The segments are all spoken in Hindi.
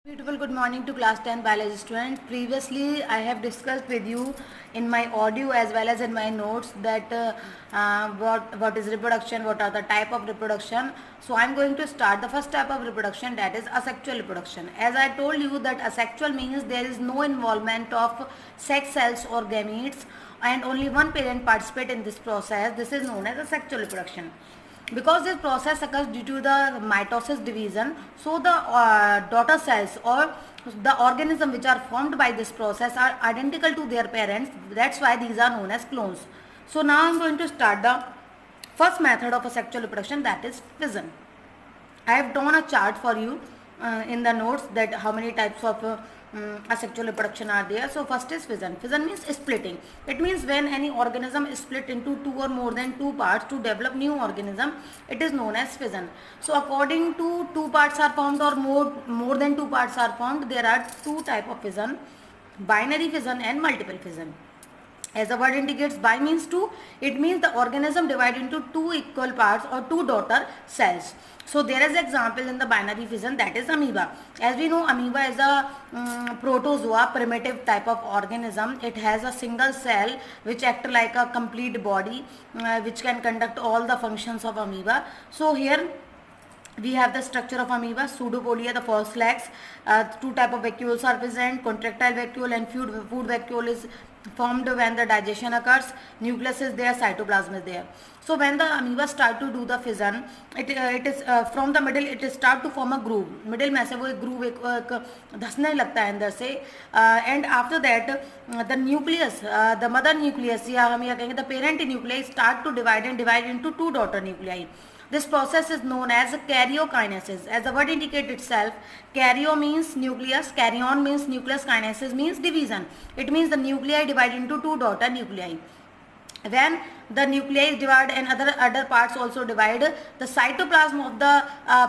Beautiful good morning to class 10 biology students. Previously I have discussed with you in my audio as well as in my notes that what is reproduction, what are the type of reproduction. So I am going to start the first type of reproduction, that is asexual reproduction. As I told you that asexual means there is no involvement of sex cells or gametes and only one parent participate in this process. This is known as asexual reproduction. Because this process occurs due to the mitosis division, so the daughter cells or the organism which are formed by this process are identical to their parents. That's why these are known as clones. So now I'm going to start the first method of asexual reproduction, that is fission. I have drawn a chart for you in the notes that how many types of asexual reproduction are there. So first is fission. Fission means splitting. It means when any organism is split into two or more than two parts to develop new organism, it is known as fission. So according to two parts are formed or more than two parts are formed, there are two type of fission: binary fission and multiple fission. As the word indicates, bi means two. It means the organism divided into two equal parts or two daughter cells. So there is example in the binary fission, that is amoeba. As we know, amoeba is a protozoa, primitive type of organism. It has a single cell which act like a complete body which can conduct all the functions of amoeba. So here we have the structure of amoeba: pseudopodia, the false legs. Two type of vacuoles are present: contractile vacuole and food vacuole is formed when the digestion occurs. Nucleus is there, cytoplasm is there. So when the amoeba start to do the fission, it is from the middle it start to form a groove. Middle में से वो एक groove एक धंसने लगता है अंदर से, and after that the nucleus, the mother nucleus या हम यह कहेंगे the parent nuclei start to divide into two daughter nuclei. This process is known as karyokinesis. As the word indicates itself, karyo means nucleus, karyon means nucleus, kinesis means division. It means the nuclei divide into two daughter nuclei. When the nuclei divide and other parts also divide, the cytoplasm of the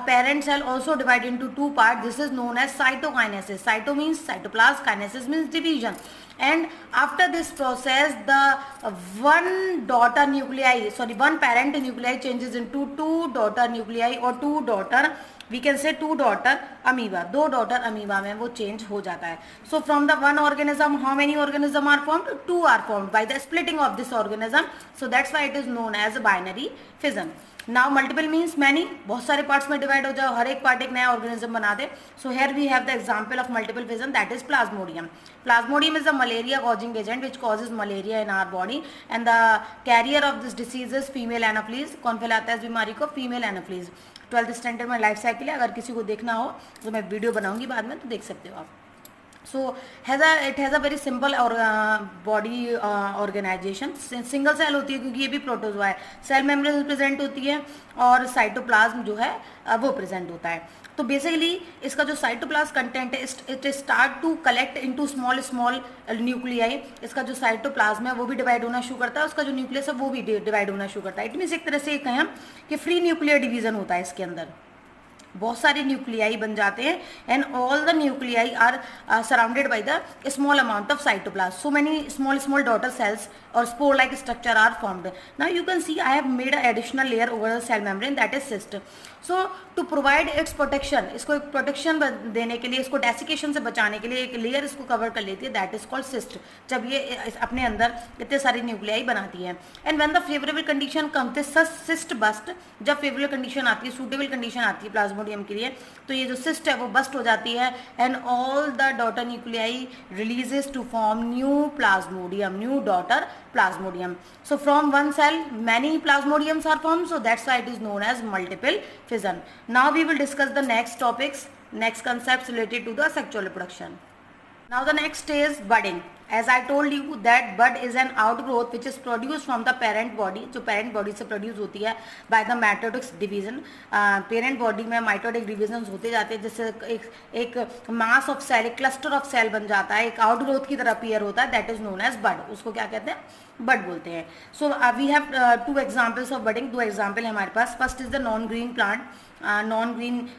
parent cell also divide into two parts. This is known as cytokinesis. Cyto means cytoplasm, kinesis means division. And after this process, the one parent nuclei changes into two daughter nuclei or two daughter, we can say two daughter amoeba. दो daughter amoeba में वो change हो जाता है. So from the one organism, how many organism are formed? Two are formed by the splitting of this organism. So that's why it is known as binary fission. Now multiple means many, बहुत सारे parts में divide हो जाओ, हर एक part एक नया organism बना दे. So here we have the example of multiple fission, that is plasmodium. Plasmodium is a malaria causing agent which causes malaria in our body, and the carrier of this disease is female anopheles. कौन फैलाता है इस बीमारी को? Female anopheles. 12th स्टैंडर्ड में लाइफ साइकिल है, अगर किसी को देखना हो तो मैं वीडियो बनाऊंगी बाद में, तो देख सकते हो आप. So it has a very simple body organization. Single cell होती है क्योंकि ये भी प्रोटोजोआ है. सेल मेम्ब्रेन प्रेजेंट होती है और साइटोप्लाज्म जो है वो प्रेजेंट होता है. तो बेसिकली इसका जो साइटोप्लाज्म कंटेंट है, it start to collect into small nuclei. इसका जो साइटोप्लाज्म है वो भी डिवाइड होना शुरू करता है, उसका जो न्यूक्लियस है वो भी डिवाइड होना शुरू करता है. इट मीन्स एक तरह से कहें कि फ्री न्यूक्लियर डिवीजन होता है इसके अंदर. बहुत सारे न्यूक्लियाई बन जाते हैं and all the nuclei are surrounded by the small amount of cytoplasm. So many small daughter cells or spore like structure are formed. Now you can see I have made an additional layer over the cell membrane, that is cyst. So to provide its protection, इसको एक प्रोटेक्शन देने के लिए, इसको डेसिकेशन से बचाने के लिए एक लेयर इसको कवर कर लेती है, दैट इज कॉल्ड सिस्ट. जब ये अपने अंदर इतने सारी न्यूक्लियाई बनाती है. And when the favourable condition comes this cyst burst, जब फेवरेबल कंडीशन आती है, सूटेबल कंडीशन आती है प्लाज्मोडियम के लिए, तो ये जो सिस्ट है वो बस्ट हो जाती है and all the daughter nuclei releases to form new plasmodium, new daughter plasmodium. So from one cell many plasmodiums are formed, so that's why it is known as multiple fission. Now we will discuss the next topics, next concepts related to the sexual reproduction. Now the next is budding. As I told you that bud is an outgrowth which is produced from the parent body, जो parent body से produce होती है by the mitotic division. Parent body में mitotic divisions होते जाते हैं, जिससे एक mass of cell, एक cluster of cell बन जाता है, एक outgrowth की तरह appear होता है, that is known as bud. उसको क्या कहते हैं? बड बोलते हैं. So we have two examples of budding. दो example है हमारे पास. First is the non-green plant, non-green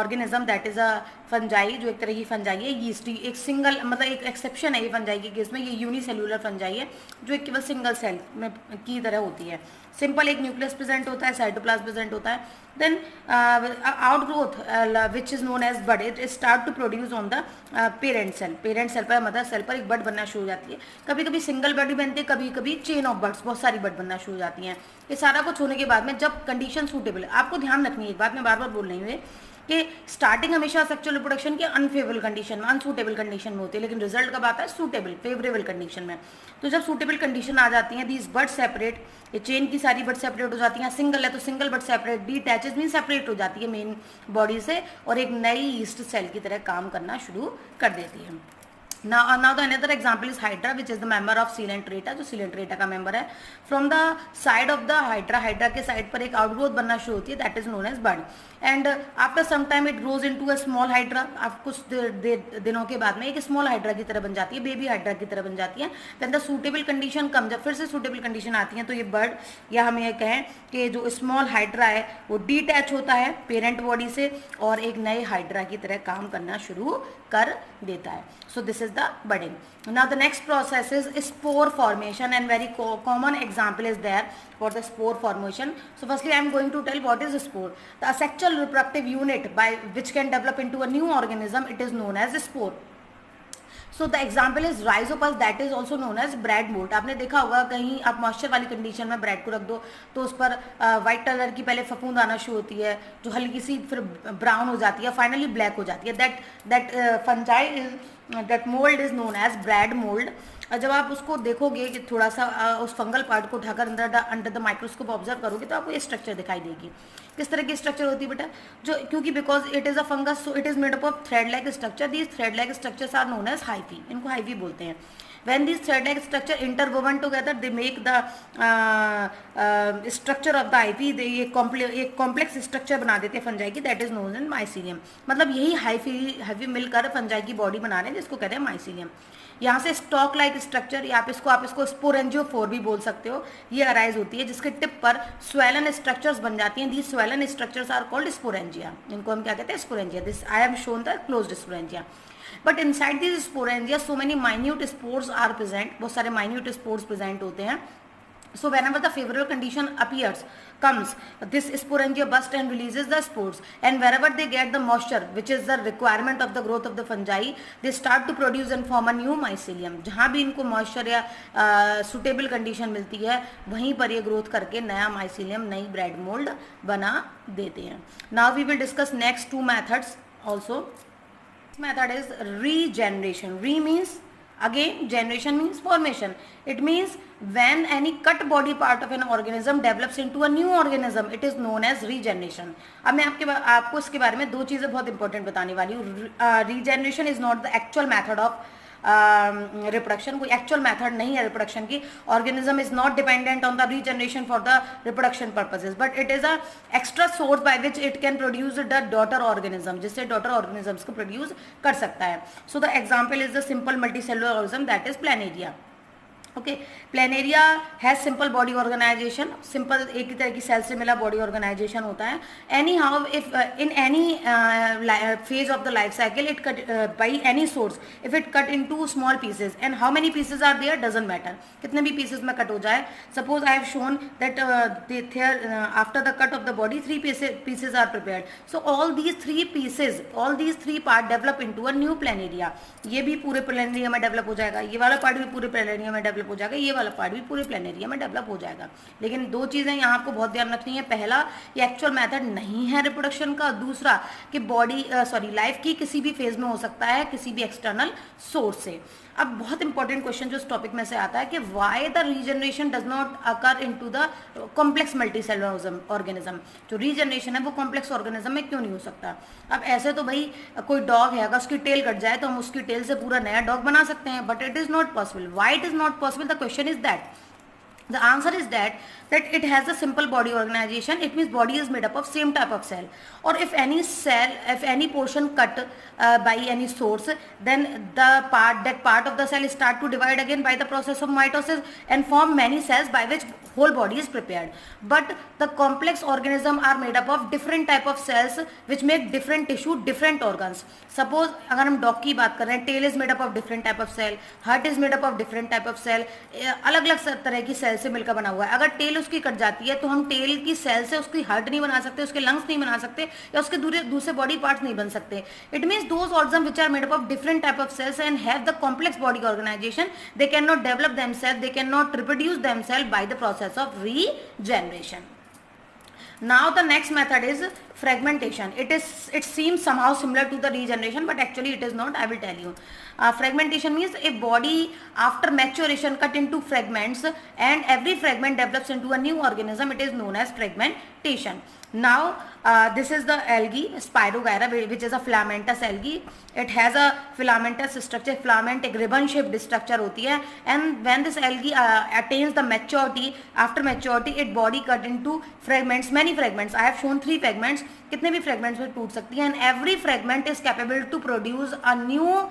organism, that is a fungi जो एक तरह की फंजाई है, यीस्टी एक सिंगल मतलब एक एक्सेप्शन है ये फंजाई के केस में, ये यूनिसेल्यूलर फंजाई है जो एक केवल सिंगल सेल में की तरह होती है। सिंपल एक न्यूक्लियस प्रेजेंट होता है, साइटोप्लाज्म प्रेजेंट होता है, then outgrowth which is known as bud, it start to produce on the parent cell, parent cell पर मदर सेल पर एक बड बनना शुरू हो जाती है। कभी कभी सिंगल बड भी बनती है, कभी कभी चेन ऑफ बड्स, बहुत सारी बड बनना शुरू हो जाती हैं। ये सारा कुछ होने के बाद में जब कंडीशन सूटेबल है, आपको ध्यान रखनी है एक बात मैं बार बार बोल रही हूँ कि स्टार्टिंग हमेशा सेक्सुअल रिप्रोडक्शन के अनफेवरेबल कंडीशन में, अनसूटेबल कंडीशन में होती है, लेकिन रिजल्ट कब आता है? सूटेबल फेवरेबल कंडीशन में। तो जब सूटेबल कंडीशन आ जाती है, दीज बड सेपरेट, ये चेन की सारी बड सेपरेट हो जाती हैं, सिंगल है तो सिंगल बड सेपरेट, डीटैचेज मीन सेपरेट हो जाती है मेन बॉडी से और एक नई ईस्ट सेल की तरह काम करना शुरू कर देती है। Now the another example is Hydra, which is the member of Coelenterata, जो Coelenterata का member है। From the side of the Hydra, Hydra के side पर एक outgrowth बनना शुरू होती है, that is known as bud, and after some time it grows into a small Hydra, आप कुछ दिनों के बाद में एक small Hydra की तरह बन जाती है, baby Hydra की तरह बन जाती है। Then the suitable condition comes, जब फिर से suitable condition आती है तो ये bud या हम ये कहें कि जो small Hydra है वो detach होता है parent body से और एक नए Hydra की तरह काम करना शुरू कर देता है। So this is the budding. Now the next process is spore formation, and very common example is there for the spore formation. So firstly I am going to tell what is spore. The asexual reproductive unit by which can develop into a new organism, it is known as spore. So the example is rhizopus, that is also known as bread mold. आपने देखा होगा कहीं आप मॉइस्चर वाली कंडीशन में ब्रेड को रख दो तो उस पर व्हाइट कलर की पहले फफूंद आना शुरू होती है जो हल्की सी फिर ब्राउन हो जाती है, फाइनली ब्लैक हो जाती है। That fungi is that mould is known as bread mould. जब आप उसको देखोगे कि थोड़ा सा उस फंगल पार्ट को उठाकर अंडर द माइक्रोस्कोप ऑब्जर्व करोगे तो आपको ये स्ट्रक्चर दिखाई देगी। किस तरह की स्ट्रक्चर होती है बेटा? जो क्योंकि because it is a fungus so it is made up of thread like structure, these thread like structures are known as hyphae, इनको हाइफी बोलते हैं। when these thread like structure interwoven together they make the structure of the hyphae, they एक कॉम्प्लेक्स स्ट्रक्चर बना देते हैं फंजाई की, that is known as mycelium. मतलब यही हाइफी मिलकर फंजाई की बॉडी बना रहे हैं जिसको कहते हैं माइसीलियम। यहाँ से स्टॉक लाइक स्ट्रक्चर या आप इसको स्पोरेंजियोफोर भी बोल सकते हो, ये अराइज होती है जिसके टिप पर स्वेलन स्ट्रक्चर्स बन जाती हैं। The swollen structures are called sporangia, इनको हम क्या कहते हैं? Sporangia. This I have shown the closed sporangia. But inside this sporangia so many minute spores are present, बहुत सारे माइन्यूट स्पोर्स प्रेजेंट होते हैं। So whenever the favorable condition appears, comes, this sporangia bursts and releases the spores, and wherever they get the moisture, which is the requirement of the growth of the fungi, they start to produce and form a new mycelium. जहाँ भी इनको moisture या suitable condition मिलती है वहीं पर ये growth करके नया mycelium, नई bread mold बना देते हैं। Now we will discuss next two methods also. This method is regeneration. Re means again, generation means formation. It means when any cut body part of an organism develops into a new organism, it is known as regeneration. अब मैं आपको इसके बारे में दो चीज़ें बहुत इंपॉर्टेंट बताने वाली हूँ। Regeneration is not the actual method of reproduction, कोई एक्चुअल मैथड नहीं है रिप्रोडक्शन की। Organism is not dependent on the regeneration for the reproduction purposes, but it is a extra source by which it can produce the daughter organism, जिससे डॉटर ऑर्गेनिजम्स को प्रोड्यूस कर सकता है। So the example is the simple multicellular organism that is planaria. Okay, planaria has simple body organisation, simple एक ही तरह की सेल से मिला बॉडी ऑर्गेनाइजेशन होता है। Anyhow if in any phase of the life cycle it cut by any source, if it cut into small pieces and how many pieces are there doesn't matter, कितने भी पीसेज में कट हो जाए। Suppose I have shown that after the cut of the body 3 pieces are prepared, so all these 3 pieces, all these 3 part develop into a new planaria. ये भी पूरे प्लेनेरिया में डेवलप हो जाएगा, ये वाला पार्ट भी पूरे प्लेनेरिया में डेवलप हो जाएगा, ये वाला पार्ट भी पूरे प्लेनेरिया में डेवलप हो जाएगा। लेकिन दो चीजें यहाँ आपको बहुत ध्यान रखनी है, पहला ये एक्चुअल मेथड नहीं है रिप्रोडक्शन का, दूसरा कि बॉडी लाइफ की किसी भी फेज में हो सकता है किसी भी एक्सटर्नल सोर्स से। अब बहुत इंपॉर्टेंट क्वेश्चन जो इस टॉपिक में से आता है कि why the regeneration does not occur into the complex multicellular organism, जो रीजनरेशन है वो कॉम्प्लेक्स ऑर्गेनिज्म में क्यों नहीं हो सकता। अब ऐसे तो भाई कोई डॉग है, अगर उसकी टेल कट जाए तो हम उसकी टेल से पूरा नया डॉग बना सकते हैं, but it is not possible. Why it is not possible? The question is that The answer is that it has a simple body organization. It means body is made up of same type of cell. Or if any portion cut by any source, then that part of the cell start to divide again by the process of mitosis and form many cells by which whole body is prepared. But the complex organism are made up of different type of cells which make different tissue, different organs. Suppose अगर हम डॉग की बात कर रहे हैं, tail is made up of different type of cell, heart is made up of different type of cell, अलग अलग तरह की सेल से मिलकर बना हुआ है. अगर टेल उसकी कट जाती है तो हम टेल की सेल से उसकी हार्ट नहीं बना सकते, उसके लंग्स नहीं बना सकते या उसके दूसरे बॉडी पार्ट्स नहीं बन सकते. It means those organs which are made up of different type of cells and have the complex body organisation, they can not develop themself, they can not reproduce themself by the process of regeneration. Now the next method is fragmentation. It seems somehow similar to the regeneration, but actually it is not. I will tell you. Fragmentation means a body after maturation cut into fragments and every fragment develops into a new organism. It is known as fragmentation. Now this is the algae Spirogyra, which is a filamentous algae. It has a filamentous structure. Filament एक ribbon shaped structure होती है. And when this algae attains the maturity, after maturity its body cut into fragments, many fragments. I have shown 3 fragments. कितने भी fragments में टूट सकती है. And every fragment is capable to produce a new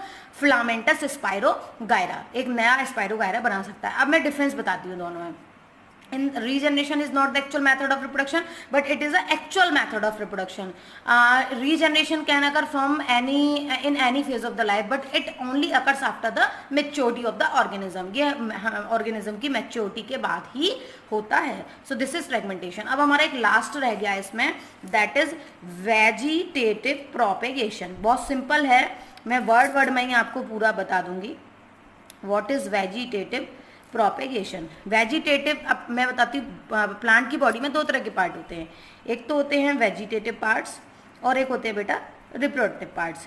filamentous Spirogyra. एक नया Spirogyra बना सकता है. अब मैं difference बताती हूँ दोनों में. In regeneration is not the actual method of reproduction, but it is the actual method of reproduction. Regeneration can occur from in any phase of the life, but it only occurs after the maturity of the organism. ये organism की maturity के बाद ही होता है. So this is fragmentation. अब हमारा एक last रह गया इसमें, that is vegetative propagation. बहुत simple है, मैं word में ही आपको पूरा बता दूंगी. What is vegetative propagation? Vegetative, अब मैं बताती हूँ, प्लांट की बॉडी में 2 तरह के पार्ट होते हैं. एक तो होते हैं वेजिटेटिव पार्ट्स और एक होते हैं बेटा रिप्रोडक्टिव पार्ट्स.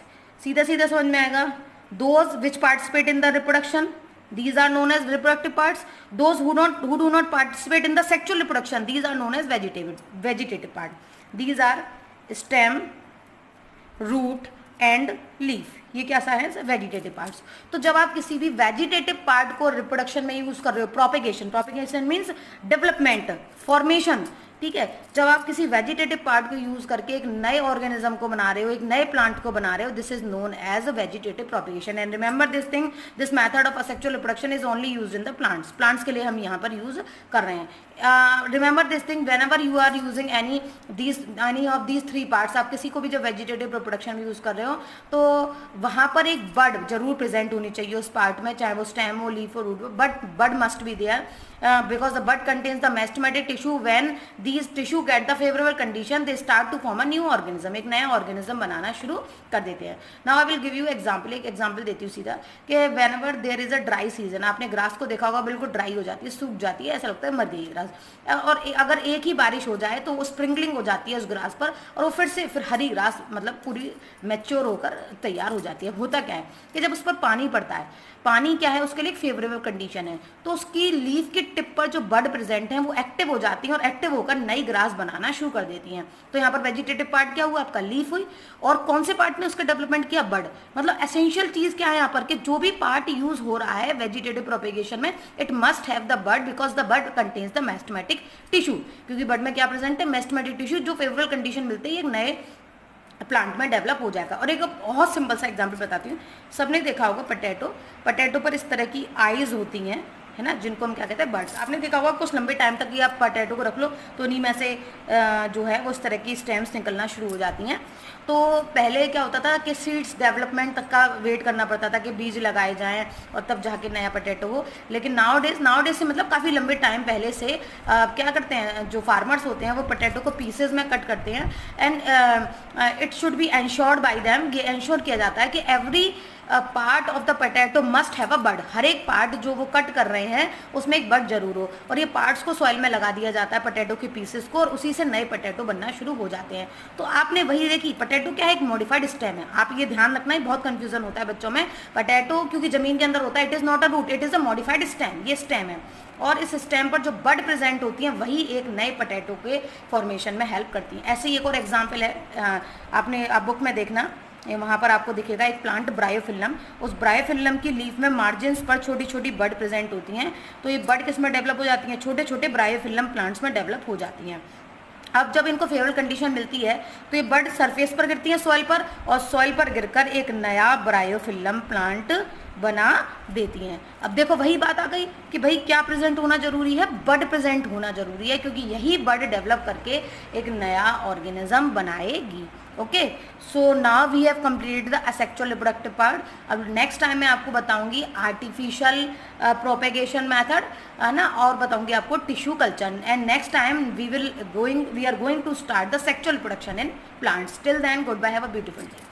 सीधा सीधा समझ में आएगा. Those which participate in the reproduction, these are known as reproductive parts. Those who do not participate in the sexual reproduction, these are known as vegetative part. These are stem, root and leaf. ये क्या सा है? Vegetative parts. तो जब आप किसी भी वेजिटेटिव पार्ट को रिप्रोडक्शन में यूज कर रहे हो, प्रोपेगेशन मीन्स डेवलपमेंट, फॉर्मेशन, ठीक है. जब आप किसी वेजिटेटिव पार्ट को यूज करके एक नए ऑर्गेनिज्म को बना रहे हो, एक नए प्लांट को बना रहे हो, this is known as vegetative propagation. And remember this thing, this method of asexual reproduction is only used in the plants के लिए हम यहाँ पर यूज कर रहे हैं. Remember this thing, whenever you are using any of these 3 parts, आप किसी को भी जब वेजिटेटिव रिप्रोडक्शन में यूज कर रहे हो तो वहाँ पर एक बड जरूर प्रेजेंट होनी चाहिए उस पार्ट में, चाहे वो स्टेम हो, लीफ हो, रूट हो, but bud must be there because the bud contains the meristematic tissue. When these tissue get the favorable condition, they start to form a new organism. एक नया organism बनाना शुरू कर देते हैं. Now I will give you example. एक example देती हूँ सीधा कि whenever there is a dry season, आपने ग्रास को देखा होगा, बिल्कुल ड्राई हो जाती है, सूख जाती है, ऐसा लगता है मर गई ग्रास. और अगर एक ही बारिश हो जाए तो वो स्प्रिंकलिंग हो जाती है उस ग्रास पर और वो फिर हरी ग्रास मतलब पूरी मैच्योर होकर तैयार हो जाती है. होता क्या है कि जब उस पर पानी पड़ता है, पानी क्या है उसके लिए एक फेवरेबल कंडीशन है, तो उसकी लीफ की टिप पर जो बड प्रेजेंट है वो एक्टिव हो जाती हैं और एक्टिव होकर नई ग्रास बनाना शुरू कर देती हैं. तो यहाँ पर वेजिटेटिव पार्ट क्या हुआ? आपका लीफ हुई. और कौन से पार्ट ने उसका डेवलपमेंट किया? बड. मतलब एसेंशियल चीज क्या है यहाँ पर कि जो भी पार्ट यूज हो रहा है वेजिटेटिव प्रोपेगेशन में, it must have the bud because the bud contains the meristematic tissue. क्योंकि बड में क्या प्रेजेंट है? मेस्टमेटिक टिश्यू, जो फेवरेबल कंडीशन मिलते ही एक नए प्लांट में डेवलप हो जाएगा. और एक बहुत सिंपल सा एग्जांपल बताती हूँ. सबने देखा होगा पटेटो पर इस तरह की आईज होती हैं, है ना, जिनको हम क्या कहते हैं? बर्ड्स. आपने देखा होगा कुछ लंबे टाइम तक ये आप पोटैटो को रख लो तो उन्हीं में से जो है वो इस तरह की स्टेम्स निकलना शुरू हो जाती हैं. तो पहले क्या होता था कि सीड्स डेवलपमेंट तक का वेट करना पड़ता था कि बीज लगाए जाएं और तब जाके नया पोटैटो हो. लेकिन नाउ डेज से मतलब काफ़ी लंबे टाइम पहले से क्या करते हैं, जो फार्मर्स होते हैं वो पोटैटो को पीसेज में कट करते हैं. And it should be ensured by them, ये एंश्योर किया जाता है कि every part of the potato must have a bud. हर एक पार्ट जो वो कट कर रहे हैं उसमें एक बड जरूर हो. और ये पार्ट्स को सॉइल में लगा दिया जाता है पोटैटो के पीसेस को, और उसी से नए पोटैटो बनना शुरू हो जाते हैं. तो आपने वही देखी, पोटैटो क्या है? एक मॉडिफाइड स्टेम है. आप ये ध्यान रखना, ही बहुत कंफ्यूजन होता है बच्चों में. पोटैटो क्योंकि जमीन के अंदर होता है, it is not a root, it is a modified stem. ये स्टेम है और इस स्टेम पर जो बड प्रेजेंट होती हैं वही एक नए पोटैटो के फॉर्मेशन में हेल्प करती हैं. ऐसे ही एक और एग्जाम्पल है, आपने आप बुक में देखना वहाँ पर आपको दिखेगा एक प्लांट ब्रायोफिल्म, उस ब्रायोफिल्म की लीफ में मार्जिन्स पर छोटी छोटी बड प्रेजेंट होती हैं। तो ये बड किस में डेवलप हो जाती हैं, छोटे छोटे ब्रायोफिल्म प्लांट्स में डेवलप हो जाती हैं। अब जब इनको फेवरेबल कंडीशन मिलती है तो ये बड सरफेस पर गिरती है सॉइल पर, और सॉइल पर गिरकर एक नया ब्रायोफिल्म प्लांट बना देती हैं। अब देखो वही बात आ गई कि भाई क्या प्रेजेंट होना जरूरी है, बड प्रेजेंट होना जरूरी है, क्योंकि यही बड डेवलप करके एक नया ऑर्गेनिज्म बनाएगी। Okay, so now we have completed the asexual reproductive part. अब नेक्स्ट टाइम मैं आपको बताऊंगी आर्टिफिशियल प्रोपेगेशन मेथड, है ना, और बताऊंगी आपको tissue culture. And next time we are going to start the sexual reproduction in plants. Till then, goodbye, have a beautiful day.